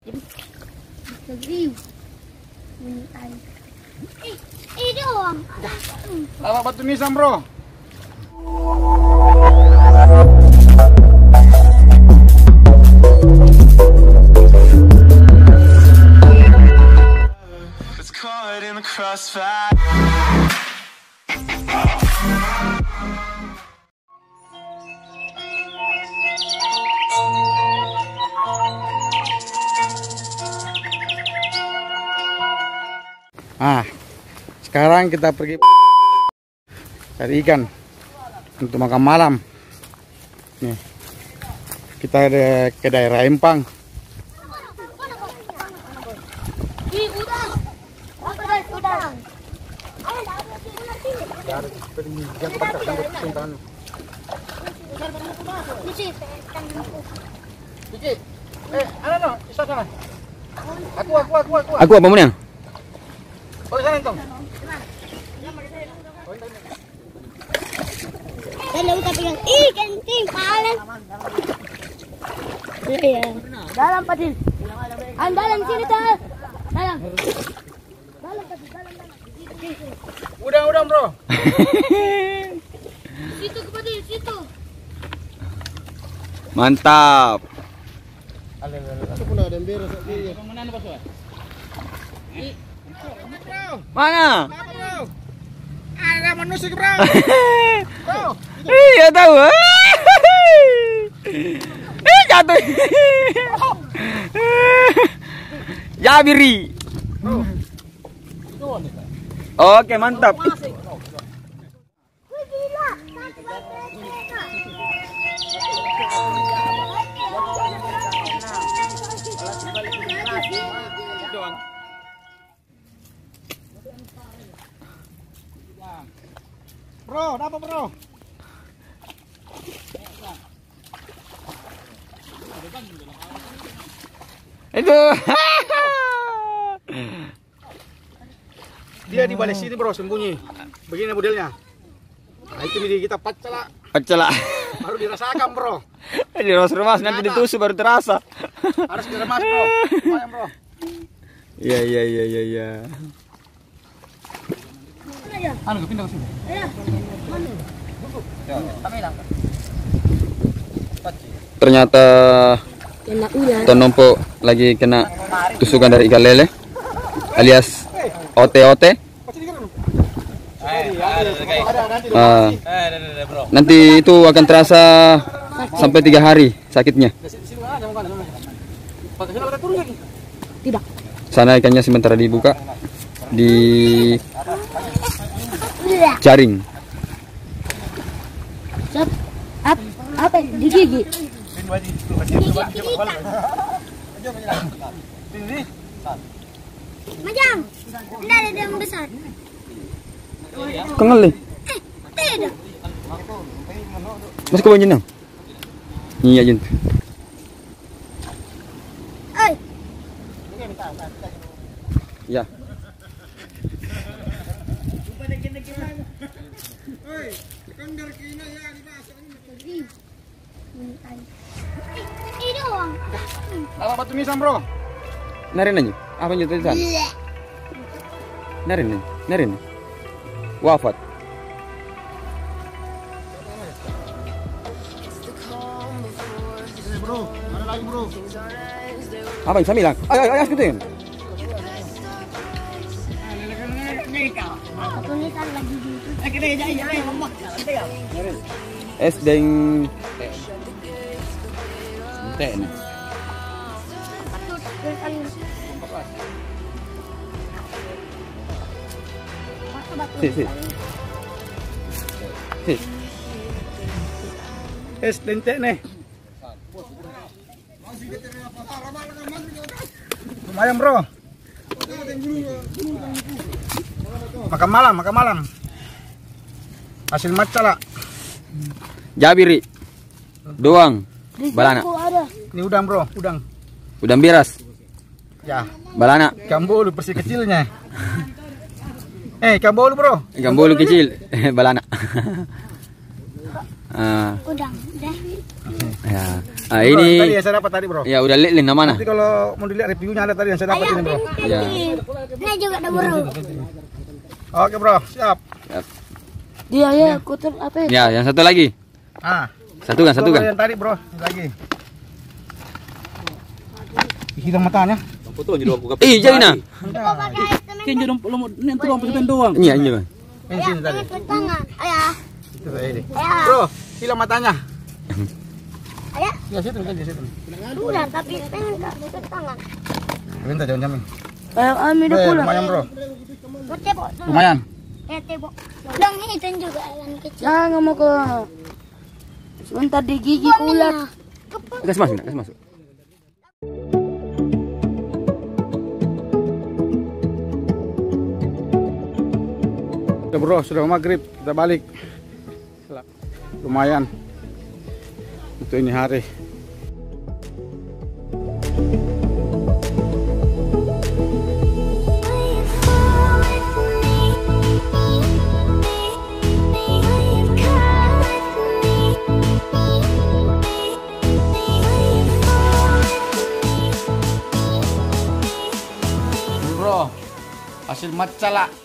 Doang. Lama batu nisan, bro. It's caught in the crossfire. Sekarang kita pergi cari ikan untuk makan malam. Nih, kita ada ke daerah Empang. Aku apa mau yang? Oh, sana itu. Dalam kita pegang ikan paling. Iya. Dalam Padil. Dalam sini tuh. Dalam. Udah, bro. Situ ke Padil, situ. Mantap. Mana? Ada manusia, bro. Iya tahu. Jatuh. Jabiri. Oke, mantap. Bro, dapat, bro. Itu. Dia di balik sini, bro, sembunyi. Begini modelnya. Nah, itu dia kita pacala. Pacala. Baru dirasakan, bro. Diremas-remas nanti ditusuk baru terasa. Harus diremas, bro. Lumayan, bro. Iya. Anu, pindah ke sini. Ternyata Tonompo lagi kena tusukan dari ikan lele alias OT. Nanti itu akan terasa sampai 3 hari sakitnya. Tidak. Sana ikannya sementara dibuka di jaring. Apa di gigi? Majang. Tidak ada yang besar. Kengal nih. Tidak. Mas kau jenang? Iya jen. Ya. Doang. Lama batu nisan, bro. Narin aja. Apa yang jatuh di sana? Narin. Wafat. Bro, ada lagi, bro. Apa yang sambilang? Ayo gitu ya. Tulisan lagi gitu. Es deng. Teh nih. Si. Es dente nih. Lumayan, bro. Makan malam. Hasil macala. Jabiri. Doang. Balana. Ini udang, bro, udang. Udang biras. Ya. Balana. Ikan bolu persi kecilnya. Ikan bolu, bro. Ikan bolu kecil. Balana. Udang. Ya. Ah, Bro, ini tadi yang saya dapat tadi, bro. ya udah lihat Lin mana? Nanti kalau mau dilihat reviewnya ada tadi yang saya dapat ini, bro. Ya. Ini juga ada bro. Oke, bro, siap. Dia ya kotor apa ya? Ya, yang satu lagi. Ah, Satu kan. yang tadi, bro. Lagi. Hilang matanya. Ih, jadi nah. Kinjo dong, ini tuh pengen doang. Iya, iya. Ini tadi. Tangan. Ayah. Itu ini. Ayah. Bro, hilang matanya. Ayah. Ya situ, kan situ. Sudah tapi pengen ke tangan. Bentar, jangan jamin. Ami udah pulang. Lumayan, bro. Tebok. Lumayan. Tebok. Dong itu juga yang kecil. Jangan mau ke. Sebentar di gigi ulat. Kasih masuk. Udah, bro, sudah maghrib, kita balik. Lumayan untuk ini hari. Bro, hasil macala.